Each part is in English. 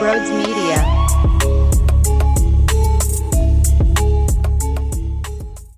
Brodes Media.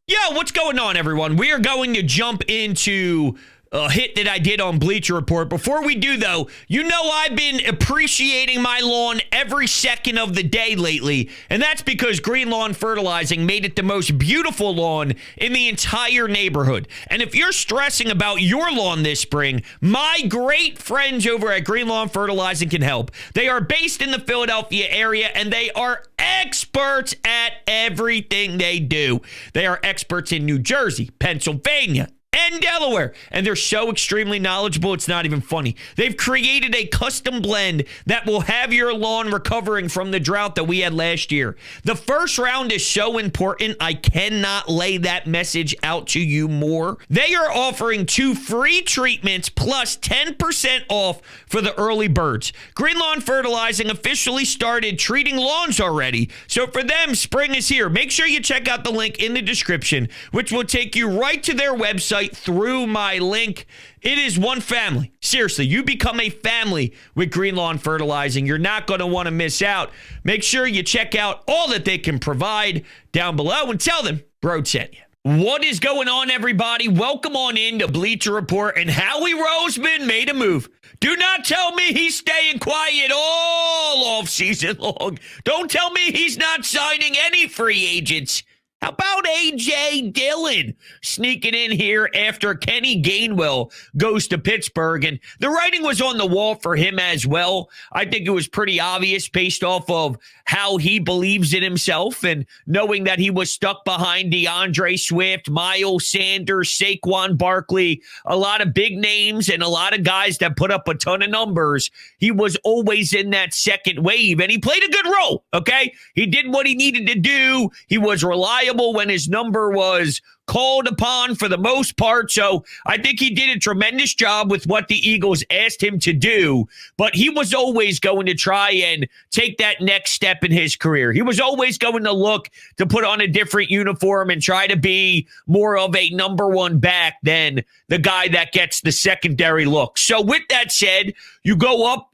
Yo, what's going on, everyone? We are going to jump into a hit that I did on Bleacher Report. Before we do, though, you know I've been appreciating my lawn every second of the day lately, and that's because Green Lawn Fertilizing made it the most beautiful lawn in the entire neighborhood. And if you're stressing about your lawn this spring, my great friends over at Green Lawn Fertilizing can help. They are based in the Philadelphia area, and they are experts at everything they do. They are experts in New Jersey, Pennsylvania, and Delaware, and they're so extremely knowledgeable, it's not even funny. They've created a custom blend that will have your lawn recovering from the drought that we had last year. The first round is so important, I cannot lay that message out to you more. They are offering 2 free treatments plus 10% off for the early birds. Green Lawn Fertilizing officially started treating lawns already, so for them, spring is here. Make sure you check out the link in the description, which will take you right to their website through my link. It is one family. Seriously, you become a family with Green Lawn Fertilizing. You're not going to want to miss out. Make sure you check out all that they can provide down below and tell them Brodes sent you. What is going on, everybody? Welcome on into Bleacher Report, and Howie Roseman made a move. Do not tell me he's staying quiet all offseason long. Don't tell me he's not signing any free agents. How about A.J. Dillon sneaking in here after Kenny Gainwell goes to Pittsburgh? And the writing was on the wall for him as well. I think it was pretty obvious based off of how he believes in himself and knowing that he was stuck behind DeAndre Swift, Miles Sanders, Saquon Barkley, a lot of big names and a lot of guys that put up a ton of numbers. He was always in that second wave, and he played a good role, okay? He did what he needed to do. He was reliable when his number was called upon for the most part. So I think he did a tremendous job with what the Eagles asked him to do, but he was always going to try and take that next step in his career. He was always going to look to put on a different uniform and try to be more of a number one back than the guy that gets the secondary look. So with that said, you go up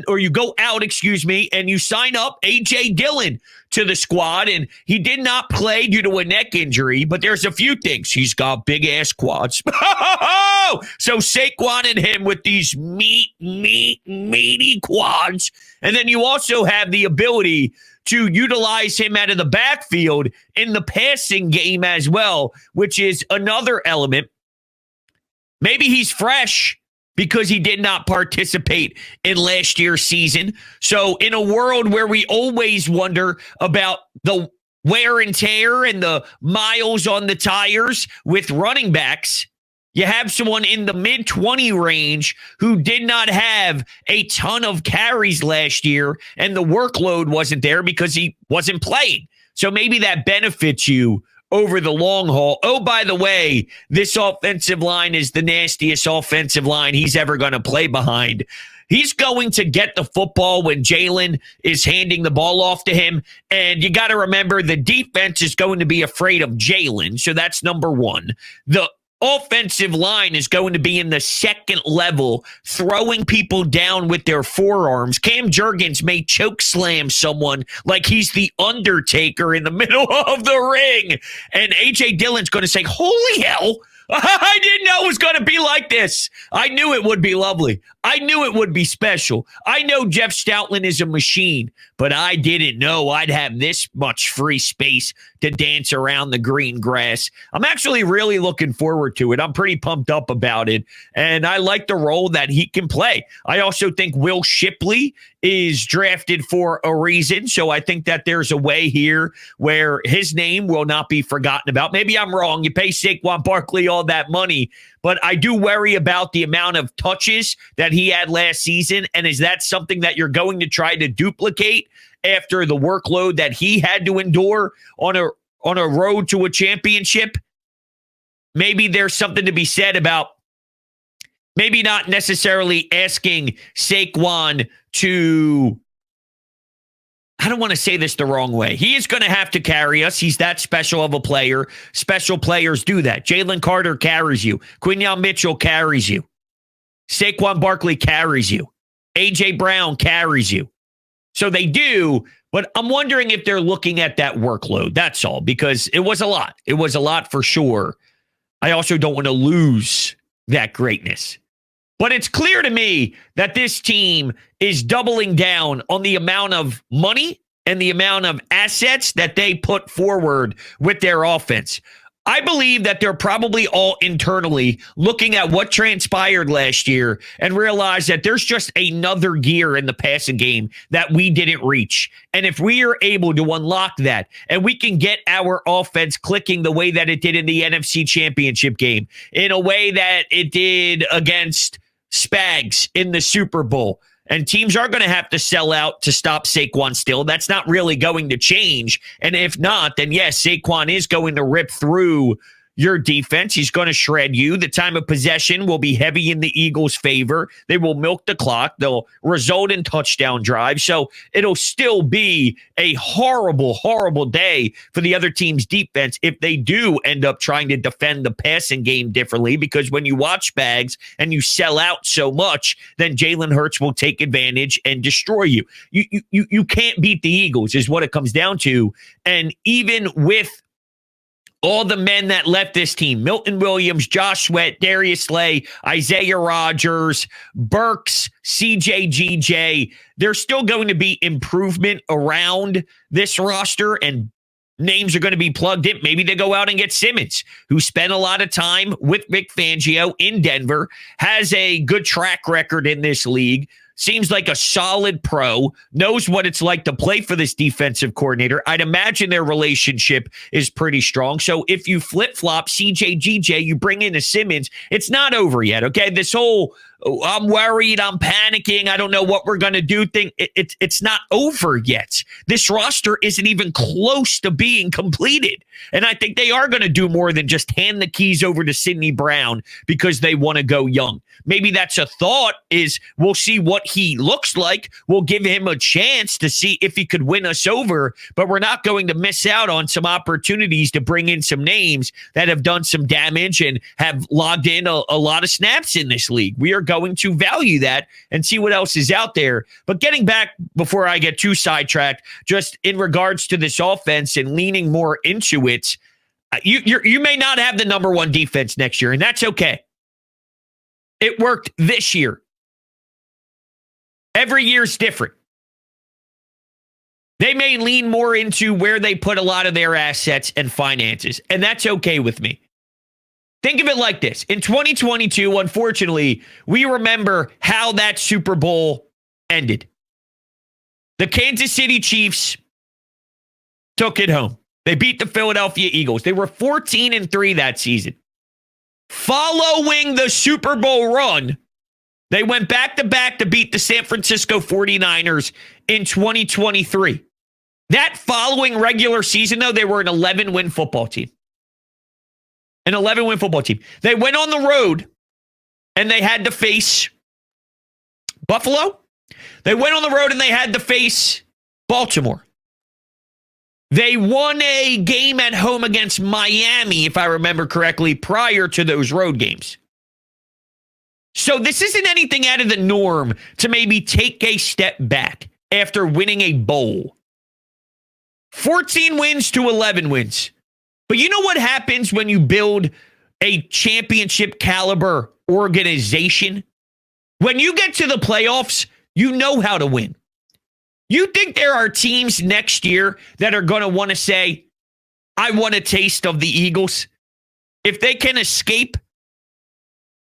or you go out, and you sign up A.J. Dillon to the squad, and he did not play due to a neck injury, but there's a few things. He's got big-ass quads. So Saquon and him with these meaty quads, and then you also have the ability to utilize him out of the backfield in the passing game as well, which is another element. Maybe he's fresh because he did not participate in last year's season. So in a world where we always wonder about the wear and tear and the miles on the tires with running backs, you have someone in the mid-20 range who did not have a ton of carries last year, and the workload wasn't there because he wasn't playing. So maybe that benefits you over the long haul. Oh, by the way, this offensive line is the nastiest offensive line he's ever going to play behind. He's going to get the football when Jalen is handing the ball off to him. And you got to remember, the defense is going to be afraid of Jalen. So that's number one. The offensive line is going to be in the second level, throwing people down with their forearms. Cam Jurgens may choke slam someone like he's the Undertaker in the middle of the ring. And A.J. Dillon's going to say, holy hell, I didn't know it was going to be like this. I knew it would be lovely. I knew it would be special. I know Jeff Stoutland is a machine, but I didn't know I'd have this much free space to dance around the green grass. I'm actually really looking forward to it. I'm pretty pumped up about it, and I like the role that he can play. I also think Will Shipley is drafted for a reason, so I think that there's a way here where his name will not be forgotten about. Maybe I'm wrong. You pay Saquon Barkley all that money, but I do worry about the amount of touches that he had last season, and is that something that you're going to try to duplicate after the workload that he had to endure on a road to a championship? Maybe there's something to be said about maybe not necessarily asking Saquon to, I don't want to say this the wrong way. He is going to have to carry us. He's that special of a player. Special players do that. Jalen Carter carries you. Quinyon Mitchell carries you. Saquon Barkley carries you. A.J. Brown carries you. So they do, but I'm wondering if they're looking at that workload. That's all, because it was a lot. It was a lot for sure. I also don't want to lose that greatness. But it's clear to me that this team is doubling down on the amount of money and the amount of assets that they put forward with their offense. I believe that they're probably all internally looking at what transpired last year and realize that there's just another gear in the passing game that we didn't reach. And if we are able to unlock that and we can get our offense clicking the way that it did in the NFC Championship game, in a way that it did against Spags in the Super Bowl, and teams are going to have to sell out to stop Saquon still. That's not really going to change. And if not, then yes, Saquon is going to rip through your defense. He's going to shred you. The time of possession will be heavy in the Eagles' favor. They will milk the clock. They'll result in touchdown drives. So it'll still be a horrible, horrible day for the other team's defense if they do end up trying to defend the passing game differently, because when you watch Spags and you sell out so much, then Jalen Hurts will take advantage and destroy you. You can't beat the Eagles is what it comes down to. And even with all the men that left this team, Milton Williams, Josh Sweat, Darius Slay, Isaiah Rodgers, Burks, CJ, there's still going to be improvement around this roster, and names are going to be plugged in. Maybe they go out and get Simmons, who spent a lot of time with Vic Fangio in Denver, has a good track record in this league, seems like a solid pro, knows what it's like to play for this defensive coordinator. I'd imagine their relationship is pretty strong. So if you flip-flop CJ, you bring in a Simmons, it's not over yet, okay? This whole, I'm worried, I'm panicking, I don't know what we're going to do thing, it's not over yet. This roster isn't even close to being completed. And I think they are going to do more than just hand the keys over to Sidney Brown because they want to go young. Maybe that's a thought, is we'll see what he looks like. We'll give him a chance to see if he could win us over, but we're not going to miss out on some opportunities to bring in some names that have done some damage and have logged in a lot of snaps in this league. We are going to value that and see what else is out there. But getting back, before I get too sidetracked, just in regards to this offense and leaning more into it, you may not have the number one defense next year, and that's okay. It worked this year. Every year's different. They may lean more into where they put a lot of their assets and finances, and that's okay with me. Think of it like this. In 2022, unfortunately, we remember how that Super Bowl ended. The Kansas City Chiefs took it home. They beat the Philadelphia Eagles. They were 14-3 that season. Following the Super Bowl run, they went back-to-back to beat the San Francisco 49ers in 2023. That following regular season, though, they were an 11-win football team. An 11-win football team. They went on the road, and they had to face Buffalo. They went on the road, and they had to face Baltimore. They won a game at home against Miami, if I remember correctly, prior to those road games. So this isn't anything out of the norm to maybe take a step back after winning a bowl. 14 wins to 11 wins. But you know what happens when you build a championship caliber organization? When you get to the playoffs, you know how to win. You think there are teams next year that are going to want to say, I want a taste of the Eagles? If they can escape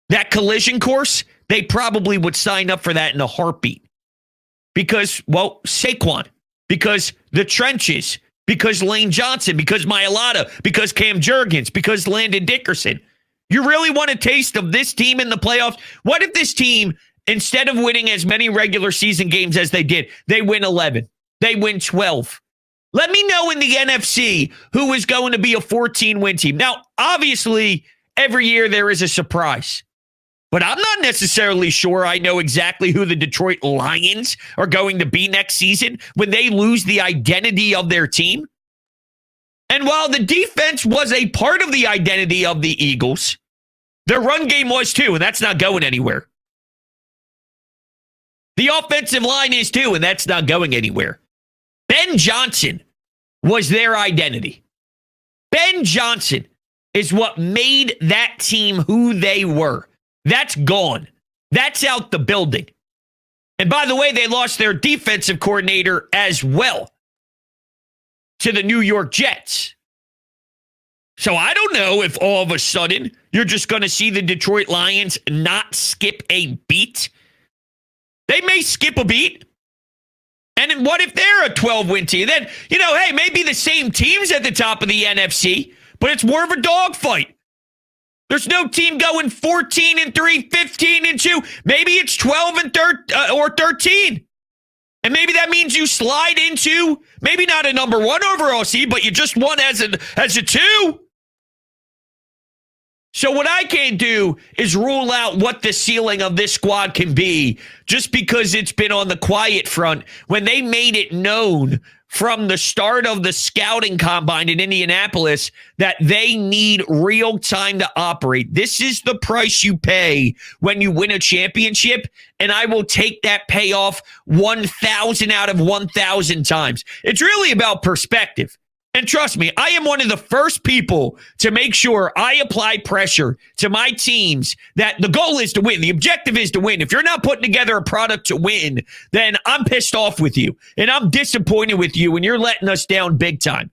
that collision course, they probably would sign up for that in a heartbeat. Because, well, Saquon, because the trenches, because Lane Johnson, because Mailata, because Cam Jurgens, because Landon Dickerson. You really want a taste of this team in the playoffs? What if this team, instead of winning as many regular season games as they did, they win 11, they win 12? Let me know in the NFC who is going to be a 14-win team. Now, obviously, every year there is a surprise. But I'm not necessarily sure I know exactly who the Detroit Lions are going to be next season when they lose the identity of their team. And while the defense was a part of the identity of the Eagles, their run game was too, and that's not going anywhere. The offensive line is too, and that's not going anywhere. Ben Johnson was their identity. Ben Johnson is what made that team who they were. That's gone. That's out the building. And by the way, they lost their defensive coordinator as well to the New York Jets. So I don't know if all of a sudden you're just going to see the Detroit Lions not skip a beat. They may skip a beat. And what if they're a 12-win team? Then, hey, maybe the same team's at the top of the NFC, but it's more of a dogfight. There's no team going 14-3, 15-2. Maybe it's 12 and or 13. And maybe that means you slide into maybe not a number 1 overall seed, but you just won as a 2. So what I can't do is rule out what the ceiling of this squad can be just because it's been on the quiet front when they made it known from the start of the scouting combine in Indianapolis that they need real time to operate. This is the price you pay when you win a championship, and I will take that payoff 1,000 out of 1,000 times. It's really about perspective. And trust me, I am one of the first people to make sure I apply pressure to my teams that the goal is to win. The objective is to win. If you're not putting together a product to win, then I'm pissed off with you. And I'm disappointed with you, and you're letting us down big time.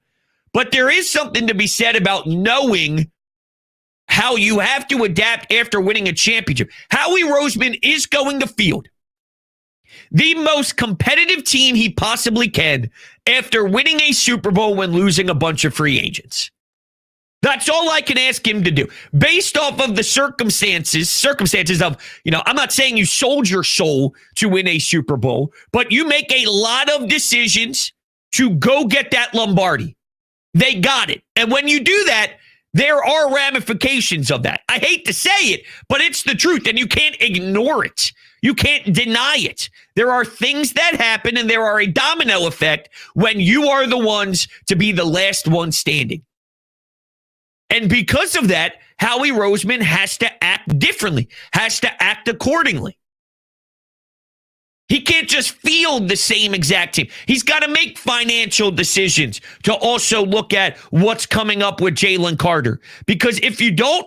But there is something to be said about knowing how you have to adapt after winning a championship. Howie Roseman is going to field the most competitive team he possibly can after winning a Super Bowl when losing a bunch of free agents. That's all I can ask him to do. Based off of the circumstances of, I'm not saying you sold your soul to win a Super Bowl, but you make a lot of decisions to go get that Lombardi. They got it. And when you do that, there are ramifications of that. I hate to say it, but it's the truth, and you can't ignore it. You can't deny it. There are things that happen, and there are a domino effect when you are the ones to be the last one standing. And because of that, Howie Roseman has to act differently, has to act accordingly. He can't just field the same exact team. He's got to make financial decisions to also look at what's coming up with Jalen Carter. Because if you don't,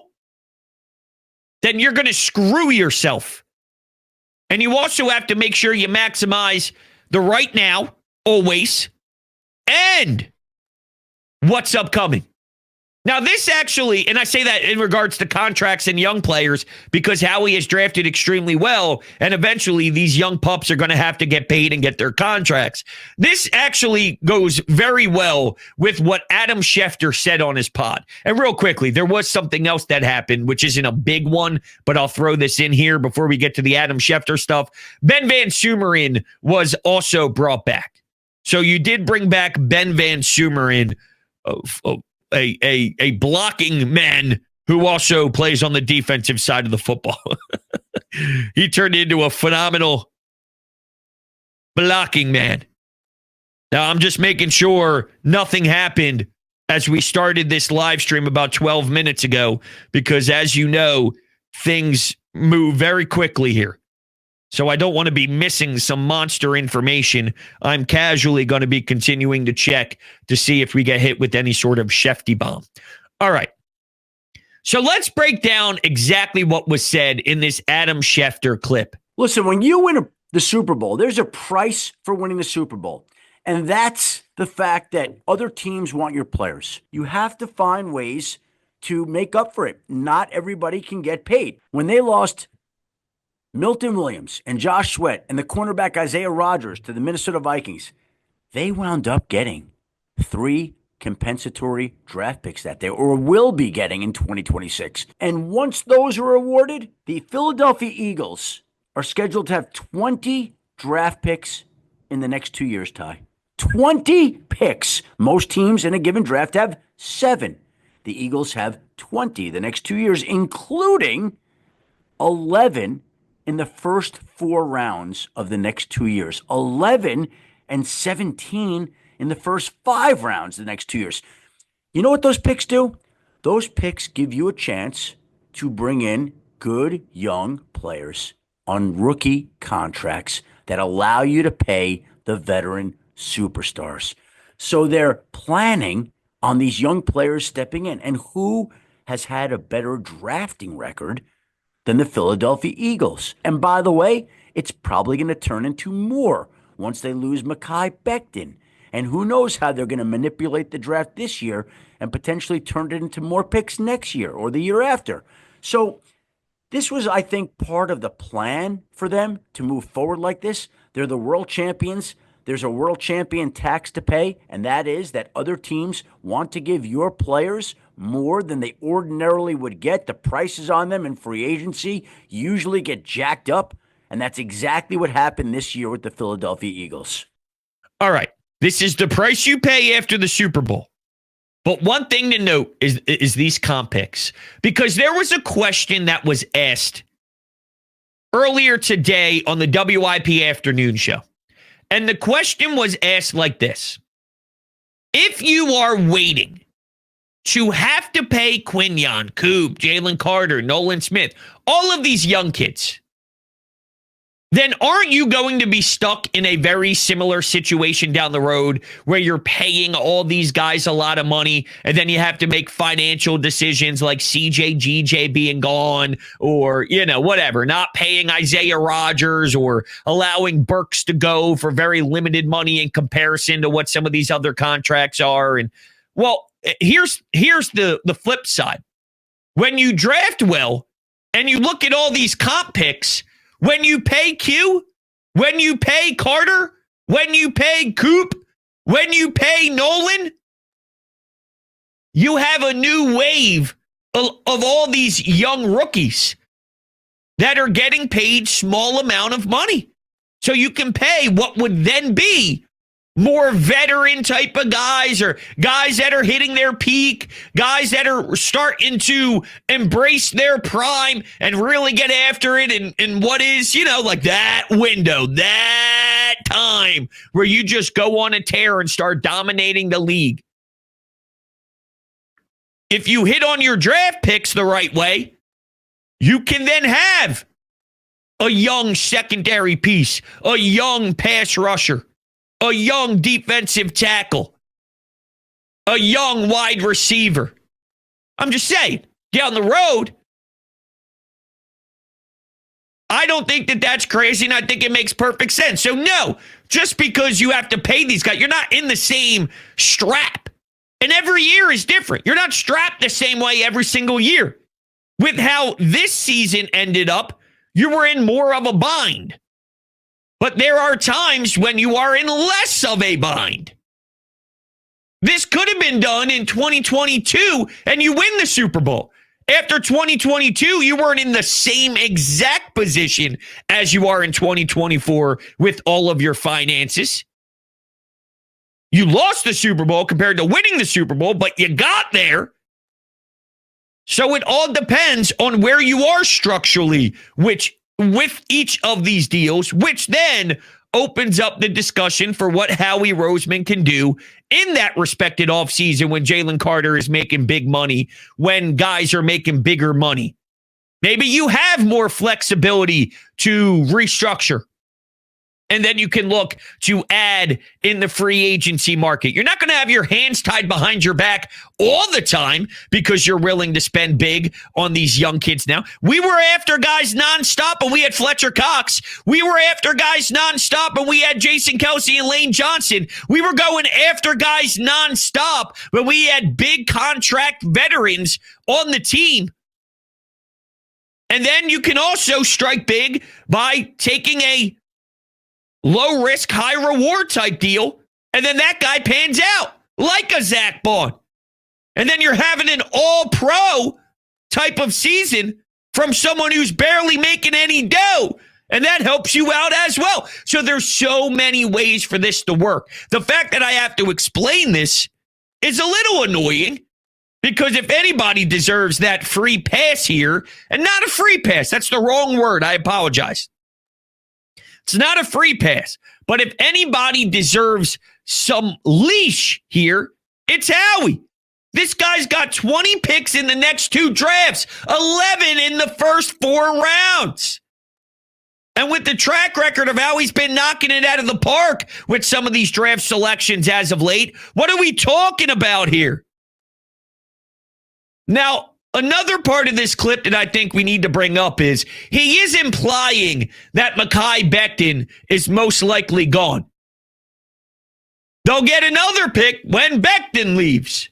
then you're going to screw yourself. And you also have to make sure you maximize the right now, always, and what's upcoming. Now, this actually, and I say that in regards to contracts and young players, because Howie has drafted extremely well, and eventually these young pups are going to have to get paid and get their contracts. This actually goes very well with what Adam Schefter said on his pod. And real quickly, there was something else that happened, which isn't a big one, but I'll throw this in here before we get to the Adam Schefter stuff. Ben Van Sumeren was also brought back. So you did bring back Ben Van Sumeren, a blocking man who also plays on the defensive side of the football. He turned into a phenomenal blocking man. Now, I'm just making sure nothing happened as we started this live stream about 12 minutes ago, because as you know, things move very quickly here. So I don't want to be missing some monster information. I'm casually going to be continuing to check to see if we get hit with any sort of Schefty bomb. All right. So let's break down exactly what was said in this Adam Schefter clip. Listen, when you win the Super Bowl, there's a price for winning the Super Bowl. And that's the fact that other teams want your players. You have to find ways to make up for it. Not everybody can get paid. When they lost Milton Williams and Josh Sweat and the cornerback Isaiah Rodgers to the Minnesota Vikings, they wound up getting 3 compensatory draft picks that day, or will be getting in 2026. And once those are awarded, the Philadelphia Eagles are scheduled to have 20 draft picks in the next 2 years, Ty. 20 picks. Most teams in a given draft have 7. The Eagles have 20 the next 2 years, including 11 in the first 4 rounds of the next 2 years. 11 and 17 in the first 5 rounds the next 2 years. You know what those picks do? Those picks give you a chance to bring in good young players on rookie contracts that allow you to pay the veteran superstars. So they're planning on these young players stepping in. And who has had a better drafting record than the Philadelphia Eagles? And by the way, it's probably going to turn into more once they lose Mekhi Becton. And who knows how they're going to manipulate the draft this year and potentially turn it into more picks next year or the year after. So this was, I think, part of the plan for them to move forward like this. They're the world champions. There's a world champion tax to pay, and that is that other teams want to give your players more than they ordinarily would get. The prices on them in free agency usually get jacked up, and that's exactly what happened this year with the Philadelphia Eagles. All right. This is the price you pay after the Super Bowl. But one thing to note is these comp picks, because there was a question that was asked earlier today on the WIP afternoon show. And the question was asked like this. If you are waiting to have to pay Quinyon, Coop, Jalen Carter, Nolan Smith, all of these young kids, then aren't you going to be stuck in a very similar situation down the road where you're paying all these guys a lot of money and then you have to make financial decisions like CJ GJ being gone or, whatever, not paying Isaiah Rodgers or allowing Burks to go for very limited money in comparison to what some of these other contracts are. And well, here's the flip side. When you draft well and you look at all these comp picks, when you pay Q, when you pay Carter, when you pay Coop, when you pay Nolan, you have a new wave of all these young rookies that are getting paid small amount of money. So you can pay what would then be more veteran type of guys or guys that are hitting their peak, guys that are starting to embrace their prime and really get after it in what is, like that window, that time where you just go on a tear and start dominating the league. If you hit on your draft picks the right way, you can then have a young secondary piece, a young pass rusher, a young defensive tackle, a young wide receiver. I'm just saying, down the road, I don't think that that's crazy, and I think it makes perfect sense. So no, just because you have to pay these guys, you're not in the same strap. And every year is different. You're not strapped the same way every single year. With how this season ended up, you were in more of a bind. But there are times when you are in less of a bind. This could have been done in 2022 and you win the Super Bowl. After 2022, you weren't in the same exact position as you are in 2024 with all of your finances. You lost the Super Bowl compared to winning the Super Bowl, but you got there. So it all depends on where you are structurally, with each of these deals, which then opens up the discussion for what Howie Roseman can do in that respected offseason when Jalen Carter is making big money, when guys are making bigger money. Maybe you have more flexibility to restructure. And then you can look to add in the free agency market. You're not going to have your hands tied behind your back all the time because you're willing to spend big on these young kids now. We were after guys nonstop and we had Fletcher Cox. We were after guys nonstop and we had Jason Kelsey and Lane Johnson. We were going after guys nonstop when we had big contract veterans on the team. And then you can also strike big by taking a low risk, high reward type deal. And then that guy pans out like a Zach Bond. And then you're having an all pro type of season from someone who's barely making any dough. And that helps you out as well. So there's so many ways for this to work. The fact that I have to explain this is a little annoying because if anybody deserves that free pass here, and not a free pass, that's the wrong word. I apologize. It's not a free pass. But if anybody deserves some leash here, it's Howie. This guy's got 20 picks in the next 2 drafts, 11 in the first 4 rounds. And with the track record of how he's been knocking it out of the park with some of these draft selections as of late, what are we talking about here? Now, another part of this clip that I think we need to bring up is he is implying that Mekhi Becton is most likely gone. They'll get another pick when Becton leaves.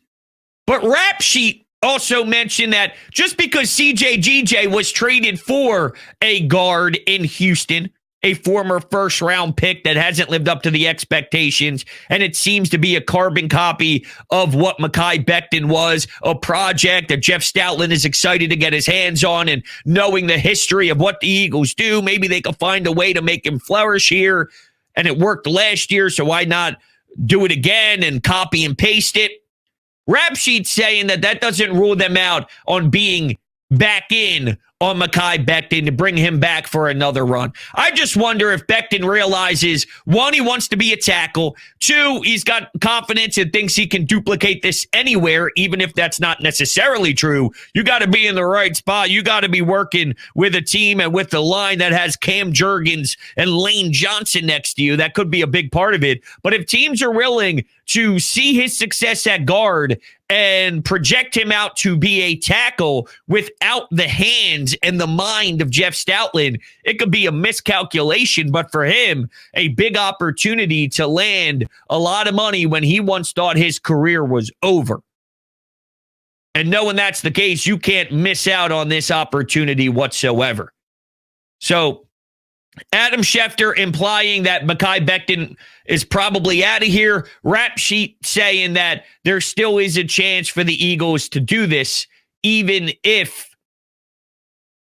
But Rap Sheet also mentioned that just because CJGJ was traded for a guard in Houston, a former first-round pick that hasn't lived up to the expectations, and it seems to be a carbon copy of what Mekhi Becton was, a project that Jeff Stoutland is excited to get his hands on, and knowing the history of what the Eagles do, maybe they can find a way to make him flourish here, and it worked last year, so why not do it again and copy and paste it? Rap Sheet saying that doesn't rule them out on being back in on Mekhi Becton to bring him back for another run. I just wonder if Becton realizes, one, he wants to be a tackle. Two, he's got confidence and thinks he can duplicate this anywhere, even if that's not necessarily true. You got to be in the right spot. You got to be working with a team and with the line that has Cam Jurgens and Lane Johnson next to you. That could be a big part of it. But if teams are willing to see his success at guard and project him out to be a tackle without the hands and the mind of Jeff Stoutland, it could be a miscalculation, but for him, a big opportunity to land a lot of money when he once thought his career was over. And knowing that's the case, you can't miss out on this opportunity whatsoever. So Adam Schefter implying that Mekhi Becton is probably out of here. Rap Sheet saying that there still is a chance for the Eagles to do this, even if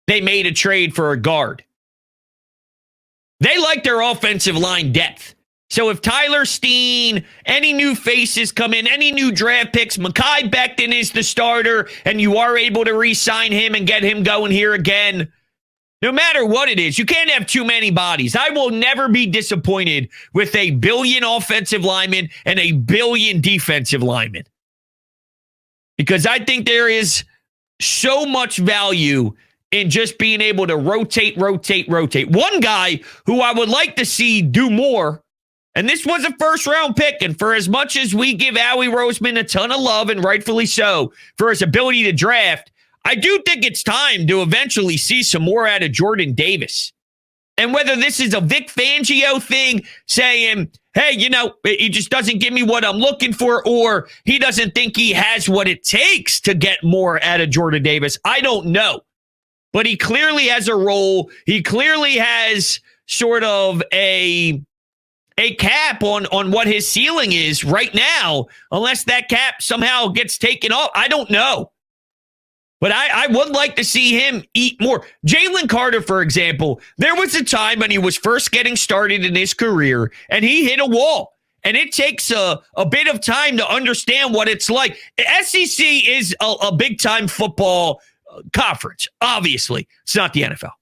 they made a trade for a guard. They like their offensive line depth. So if Tyler Steen, any new faces come in, any new draft picks, Mekhi Becton is the starter, and you are able to re-sign him and get him going here again. No matter what it is, you can't have too many bodies. I will never be disappointed with a billion offensive linemen and a billion defensive linemen. Because I think there is so much value in just being able to rotate. One guy who I would like to see do more, and this was a first-round pick, and for as much as we give Howie Roseman a ton of love, and rightfully so, for his ability to draft, I do think it's time to eventually see some more out of Jordan Davis. And whether this is a Vic Fangio thing saying, hey, he just doesn't give me what I'm looking for, or he doesn't think he has what it takes to get more out of Jordan Davis, I don't know. But he clearly has a role. He clearly has sort of a cap on what his ceiling is right now, unless that cap somehow gets taken off. I don't know. But I would like to see him eat more. Jalen Carter, for example, there was a time when he was first getting started in his career, and he hit a wall. And it takes a bit of time to understand what it's like. SEC is a big-time football conference, obviously. It's not the NFL.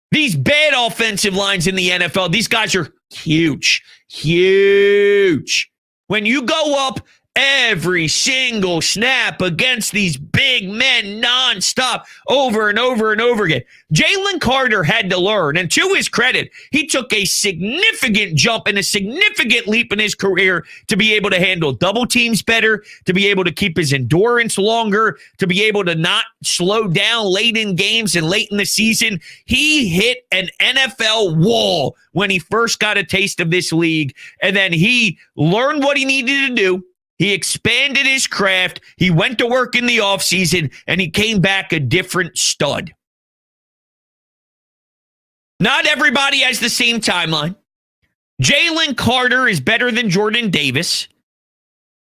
These bad offensive lines in the NFL, these guys are huge. When you go up every single snap against these big men nonstop over and over and over again, Jalen Carter had to learn, and to his credit, he took a significant jump and a significant leap in his career to be able to handle double teams better, to be able to keep his endurance longer, to be able to not slow down late in games and late in the season. He hit an NFL wall when he first got a taste of this league, and then he learned what he needed to do. He expanded his craft. He went to work in the offseason, and he came back a different stud. Not everybody has the same timeline. Jalen Carter is better than Jordan Davis,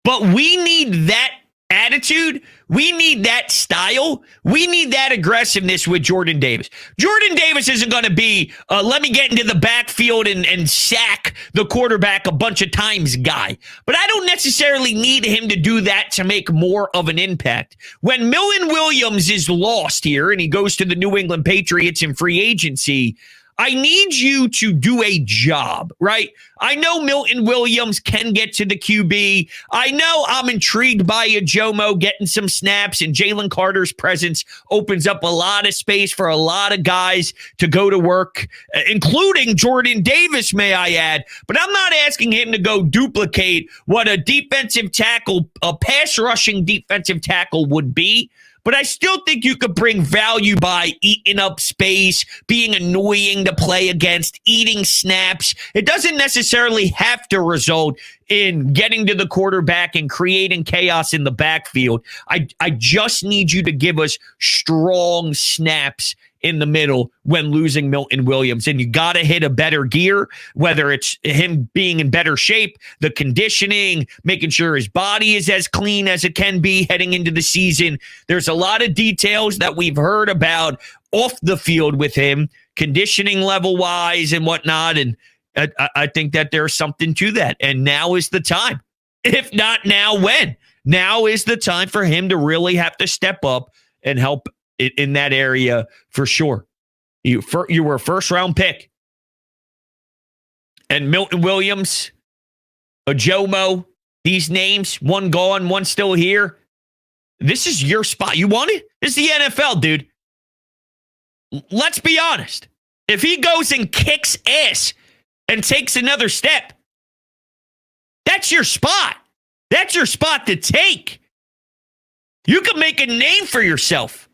but we need that attitude. We need that style. We need that aggressiveness with Jordan Davis. Jordan Davis isn't going to be, let me get into the backfield and sack the quarterback a bunch of times guy. But I don't necessarily need him to do that to make more of an impact. When Millen Williams is lost here and he goes to the New England Patriots in free agency, I need you to do a job, right? I know Milton Williams can get to the QB. I know I'm intrigued by Ajomo getting some snaps, and Jalen Carter's presence opens up a lot of space for a lot of guys to go to work, including Jordan Davis, may I add. But I'm not asking him to go duplicate what a defensive tackle, a pass rushing defensive tackle would be. But I still think you could bring value by eating up space, being annoying to play against, eating snaps. It doesn't necessarily have to result in getting to the quarterback and creating chaos in the backfield. I just need you to give us strong snaps in the middle when losing Milton Williams. And you got to hit a better gear, whether it's him being in better shape, the conditioning, making sure his body is as clean as it can be heading into the season. There's a lot of details that we've heard about off the field with him, conditioning level wise and whatnot. And I think that there's something to that. And now is the time. If not now, when? Now is the time for him to really have to step up and help in that area for sure. You were a first-round pick. And Milton Williams, Ajomo, these names, one gone, one still here. This is your spot. You want it? This is the NFL, dude. Let's be honest. If he goes and kicks ass and takes another step, that's your spot. That's your spot to take. You can make a name for yourself.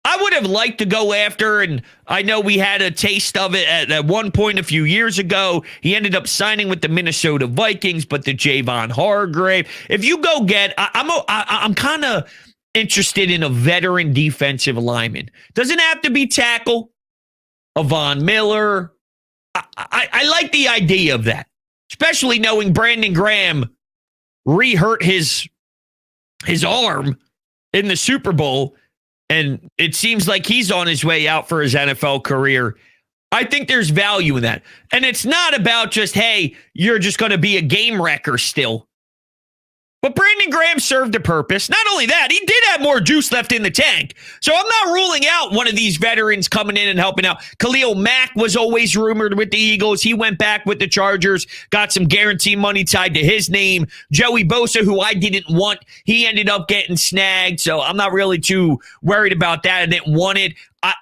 I would have liked to go after, and I know we had a taste of it at one point a few years ago. He ended up signing with the Minnesota Vikings, but the Javon Hargrave. If you go get, I'm kind of interested in a veteran defensive lineman. Doesn't have to be tackle. A Von Miller. I like the idea of that, especially knowing Brandon Graham re-hurt his arm in the Super Bowl. And it seems like he's on his way out for his NFL career. I think there's value in that. And it's not about just, hey, you're just going to be a game wrecker still. But Brandon Graham served a purpose. Not only that, he did have more juice left in the tank. So I'm not ruling out one of these veterans coming in and helping out. Khalil Mack was always rumored with the Eagles. He went back with the Chargers, got some guarantee money tied to his name. Joey Bosa, who I didn't want, he ended up getting snagged. So I'm not really too worried about that. I didn't want it.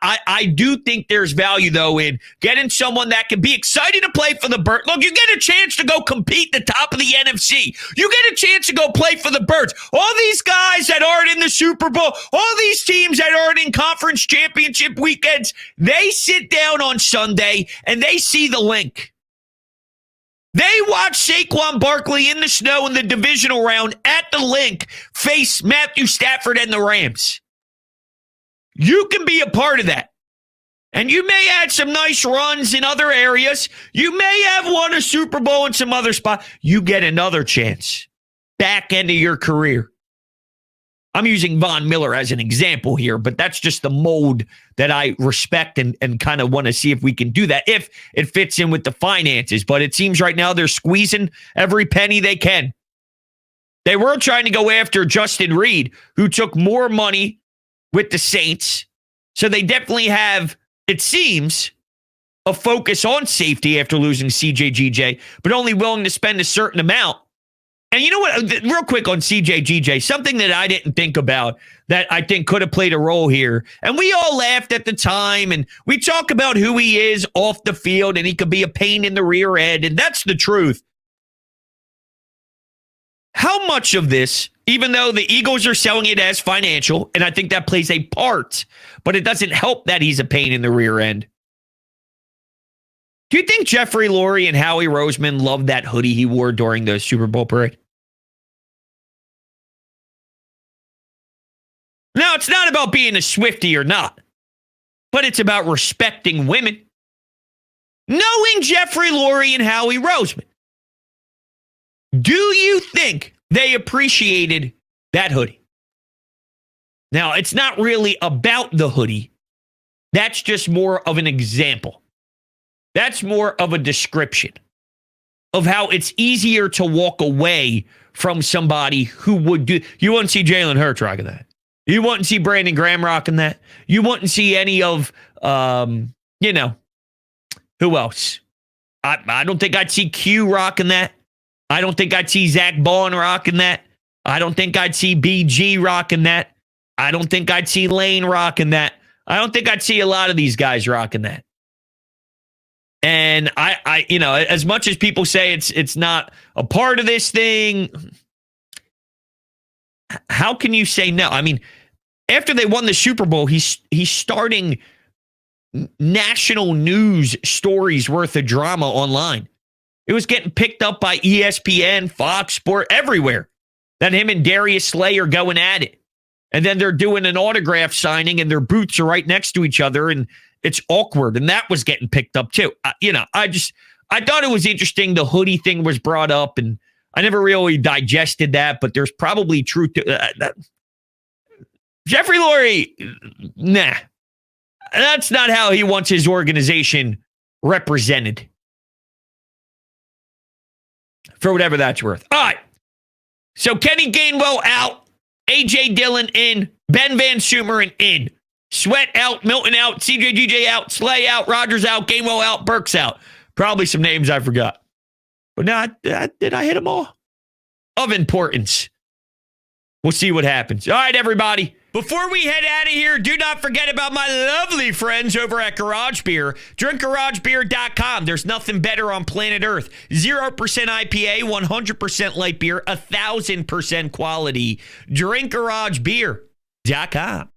I do think there's value, though, in getting someone that can be excited to play for the Birds. Look, you get a chance to go compete at the top of the NFC. You get a chance to go play for the Birds. All these guys that aren't in the Super Bowl, all these teams that aren't in conference championship weekends, they sit down on Sunday and they see the link. They watch Saquon Barkley in the snow in the divisional round at the link face Matthew Stafford and the Rams. You can be a part of that. And you may add some nice runs in other areas. You may have won a Super Bowl in some other spot. You get another chance. Back end of your career. I'm using Von Miller as an example here, but that's just the mold that I respect and kind of want to see if we can do that, if it fits in with the finances. But it seems right now they're squeezing every penny they can. They were trying to go after Justin Reed, who took more money with the Saints. So they definitely have, it seems, a focus on safety after losing CJ but only willing to spend a certain amount. And you know what? Real quick on CJ something that I didn't think about that I think could have played a role here. And we all laughed at the time, and we talk about who he is off the field, and he could be a pain in the rear end, and that's the truth. How much of this, even though the Eagles are selling it as financial, and I think that plays a part, but it doesn't help that he's a pain in the rear end. Do you think Jeffrey Lurie and Howie Roseman loved that hoodie he wore during the Super Bowl parade? Now, it's not about being a Swiftie or not, but it's about respecting women. Knowing Jeffrey Lurie and Howie Roseman, do you think they appreciated that hoodie? Now, it's not really about the hoodie. That's just more of an example. That's more of a description of how it's easier to walk away from somebody who would do. You wouldn't see Jalen Hurts rocking that. You wouldn't see Brandon Graham rocking that. You wouldn't see any of You know, who else? I don't think I'd see Q rocking that. I don't think I'd see Zach Bond rocking that. I don't think I'd see BG rocking that. I don't think I'd see Lane rocking that. I don't think I'd see a lot of these guys rocking that. And I you know, as much as people say it's not a part of this thing, how can you say no? I mean, after they won the Super Bowl, he's starting national news stories worth of drama online. It was getting picked up by ESPN, Fox Sport, everywhere. That him and Darius Slay are going at it. And then they're doing an autograph signing and their boots are right next to each other and it's awkward. And that was getting picked up too. You know, I thought it was interesting. The hoodie thing was brought up and I never really digested that, but there's probably truth to that. Jeffrey Lurie, nah. That's not how he wants his organization represented. For whatever that's worth. All right. So Kenny Gainwell out. A.J. Dillon in. Ben Van Sumeren in. Sweat out. Milton out. CJ out. Slay out. Rodgers out. Gainwell out. Burks out. Probably some names I forgot. But now, did I hit them all? Of importance. We'll see what happens. All right, everybody. Before we head out of here, do not forget about my lovely friends over at Garage Beer. DrinkGarageBeer.com. There's nothing better on planet Earth. 0% IPA, 100% light beer, 1,000% quality. DrinkGarageBeer.com.